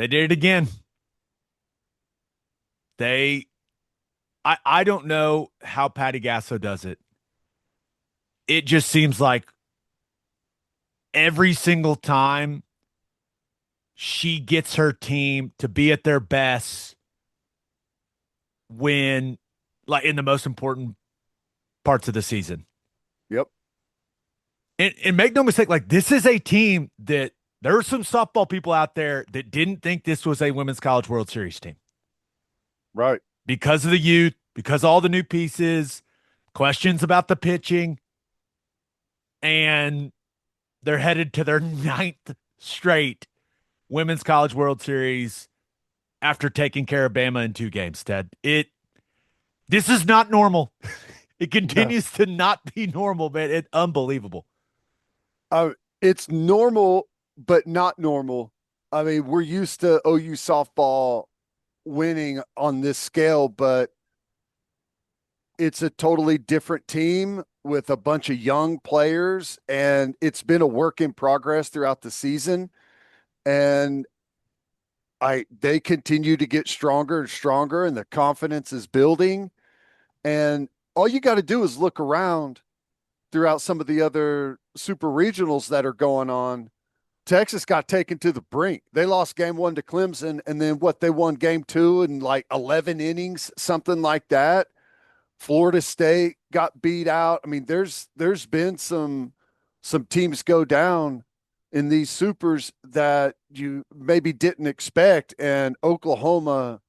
They did it again. They I don't know how Patty Gasso does it. It just seems like every single time she gets her team to be at their best when like in the most important parts of the season. Yep. And make no mistake, like this is a team that there are some softball people out there that didn't think this was a women's college World Series team Right. because of the youth, because of all the new pieces, questions about the pitching, and they're headed to their ninth straight women's college World Series after taking care of Bama in two games. Ted, this is not normal. It No. continues to not be normal, man. It's unbelievable. It's normal, but not normal. I mean, we're used to OU softball winning on this scale, but it's a totally different team with a bunch of young players, and it's been a work in progress throughout the season. And they continue to get stronger and stronger, and the confidence is building. And all you got to do is look around throughout some of the other super regionals that are going on. Texas got taken to the brink. They lost game one to Clemson, and then what, they won game two in like 11 innings, something like that. Florida State got beat out. I mean, there's been some teams go down in these supers that you maybe didn't expect, and Oklahoma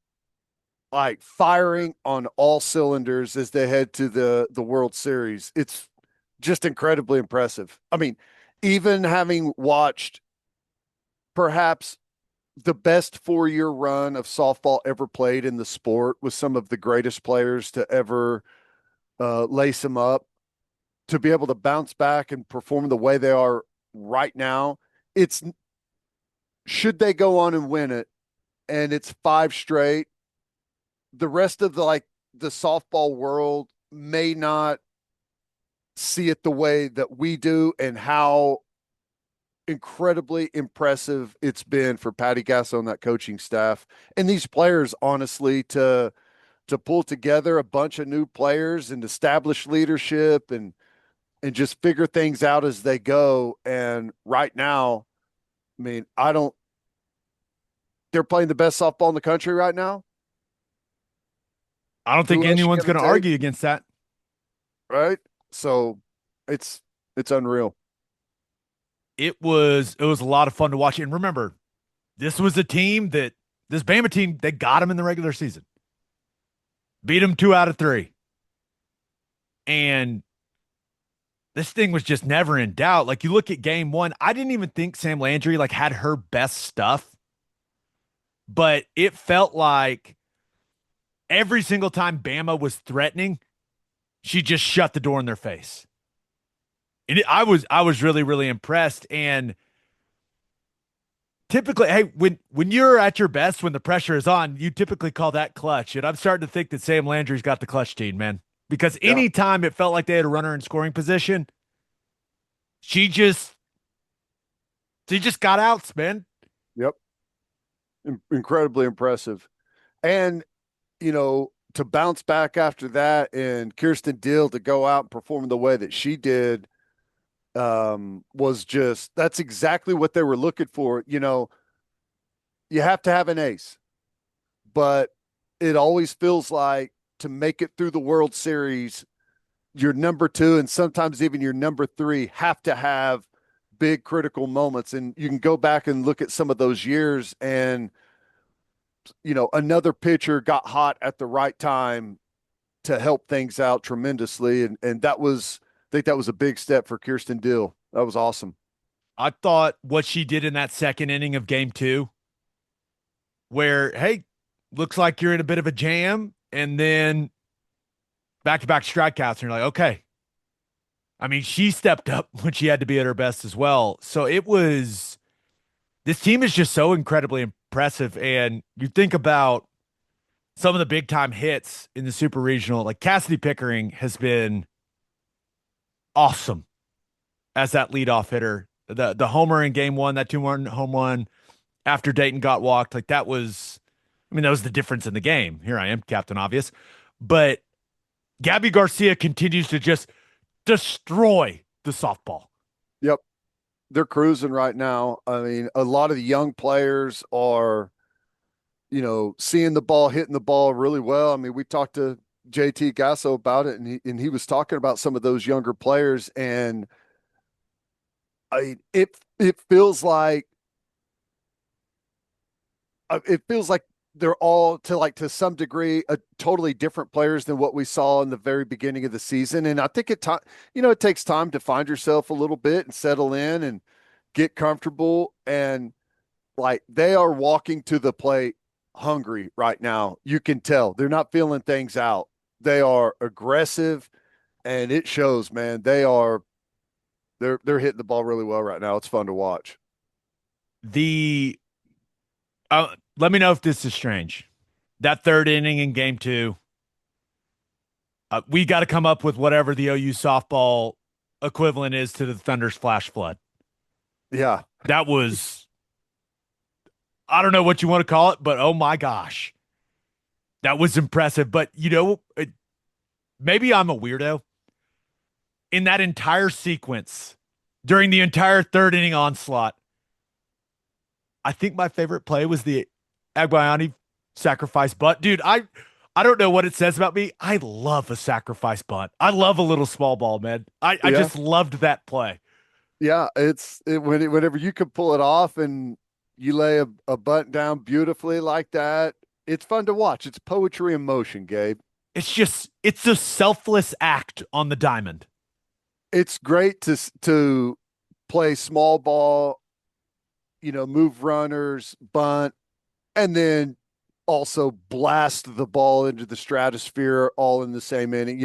like firing on all cylinders as they head to the World Series. It's just incredibly impressive. I mean, even having watched perhaps the best 4 year run of softball ever played in the sport with some of the greatest players to ever lace them up, to be able to bounce back and perform the way they are right now. It's should they go on and win it, and it's five straight. The rest of the softball world may not see it the way that we do, and how incredibly impressive it's been for Patty Gasso and that coaching staff and these players, honestly, to pull together a bunch of new players and establish leadership and just figure things out as they go. And right now, I mean, I don't they're playing the best softball in the country right now. I don't think Who else you anyone's gonna going to take? argue against that. Right? So it's it's unreal. It was a lot of fun to watch. And remember, this was a team that this Bama team they got them in the regular season, beat them 2 out of 3, and this thing was just never in doubt. Like you look at game one, I didn't even think Sam Landry like had her best stuff, but it felt like every single time Bama was threatening, she just shut the door in their face. And I was really really impressed. And typically, hey, when you're at your best, when the pressure is on, you typically call that clutch. And I'm starting to think that Sam Landry's got the clutch gene, man. Because Yeah. anytime it felt like they had a runner in scoring position, she just she just got outs, man. Yep. Incredibly impressive. And to bounce back after that, and Kirsten Deal to go out and perform the way that she did, was just, that's exactly what they were looking for. You have to have an ace, but it always feels like to make it through the World Series, your number two and sometimes even your number three have to have big critical moments. And you can go back and look at some of those years, and another pitcher got hot at the right time to help things out tremendously. And that was, I think that was a big step for Kirsten Dill. That was awesome. I thought what she did in that second inning of game two, where, hey, looks like you're in a bit of a jam, and then back to back strikeouts, and you're like, okay. I mean, she stepped up when she had to be at her best as well. So this team is just so incredibly impressive. And you think about some of the big time hits in the super regional, like Cassidy Pickering has been awesome as that leadoff hitter. The homer in game one, that 2-1 home run after Dayton got walked. Like that was, I mean, that was the difference in the game. Here I am, Captain Obvious. But Gabby Garcia continues to just destroy the softball. Yep. They're cruising right now. I mean, a lot of the young players are, seeing the ball, hitting the ball really well. I mean, we talked to JT Gasso about it, and he was talking about some of those younger players, and it feels like they're all to some degree totally different players than what we saw in the very beginning of the season. And I think it takes time to find yourself a little bit and settle in and get comfortable. And like they are walking to the plate hungry right now. You can tell they're not feeling things out. They are aggressive, and it shows, man. They're hitting the ball really well right now. It's fun to watch. The Let me know if this is strange. That third inning in game two, we got to come up with whatever the OU softball equivalent is to the Thunder's flash flood. Yeah. That was, I don't know what you want to call it, but oh my gosh, that was impressive. But maybe I'm a weirdo. In that entire sequence, during the entire third inning onslaught, I think my favorite play was the Agbayani sacrifice bunt. Dude, I don't know what it says about me. I love a sacrifice bunt. I love a little small ball, man. I Yeah. just loved that play. Yeah, whenever you can pull it off and you lay a bunt down beautifully like that, it's fun to watch. It's poetry in motion, Gabe. It's a selfless act on the diamond. It's great to play small ball, move runners, bunt, and then also blast the ball into the stratosphere all in the same inning.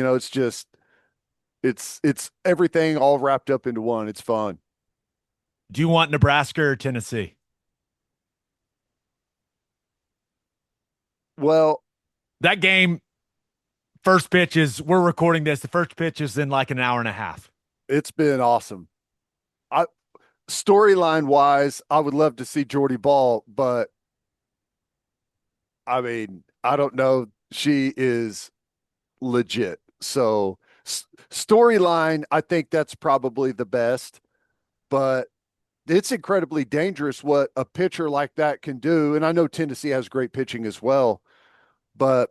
It's everything all wrapped up into one. It's fun. Do you want Nebraska or Tennessee? Well, That game, first pitch is, we're recording this. The first pitch is in like an hour and a half. it's been awesome. I Storyline wise, I would love to see Jordy Ball, but I mean, I don't know. She is legit. So storyline, I think that's probably the best, but it's incredibly dangerous what a pitcher like that can do. And I know Tennessee has great pitching as well, but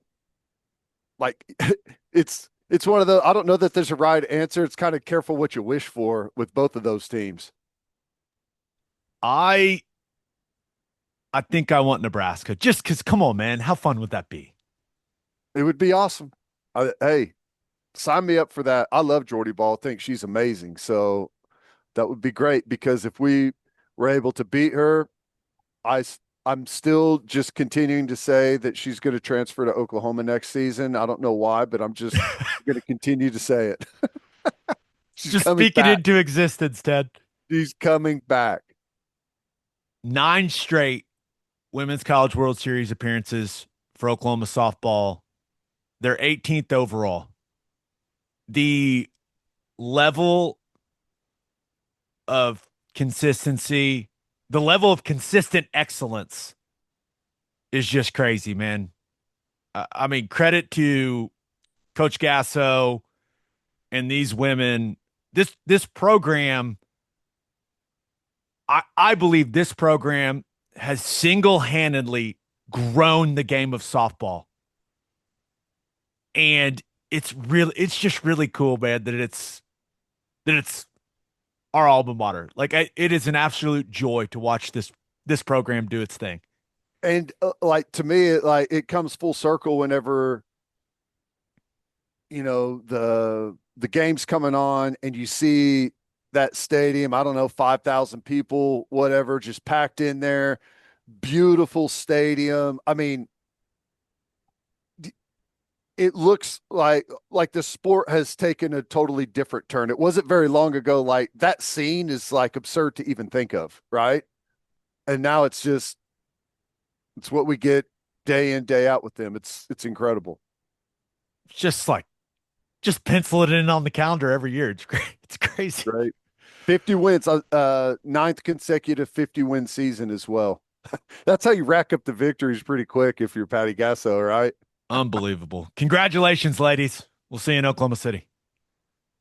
like it's one of the I don't know that there's a right answer. It's kind of careful what you wish for with both of those teams. I I think I want Nebraska just because, come on, man. How fun would that be? It would be awesome. Hey, sign me up for that. I love Jordy Ball. I think she's amazing. So that would be great because if we were able to beat her, I I'm still just continuing to say that she's going to transfer to Oklahoma next season. I don't know why, but I'm just going to continue to say it. She's Just coming speak it back. into existence, Ted. She's coming back. 9 straight Women's College World Series appearances for Oklahoma softball. They're 18th overall. The level of consistency, the level of consistent excellence is just crazy, man. I mean, credit to Coach Gasso and these women. This program, I believe this program has single-handedly grown the game of softball. And it's just really cool, man, that it's our alma mater. Like it is an absolute joy to watch this program do its thing. And like to me, it comes full circle whenever the game's coming on and you see that stadium. I don't know, 5,000 people, whatever, just packed in there. Beautiful stadium. I mean, it looks like the sport has taken a totally different turn. It wasn't very long ago. Like that scene is like absurd to even think of, right? And now it's what we get day in, day out with them. It's incredible. Just like just pencil it in on the calendar every year. It's great. It's crazy. Right. 50 wins, ninth consecutive 50 win season as well. That's how you rack up the victories pretty quick if you're Patty Gasso, right? Unbelievable. Congratulations, ladies. We'll see you in Oklahoma City.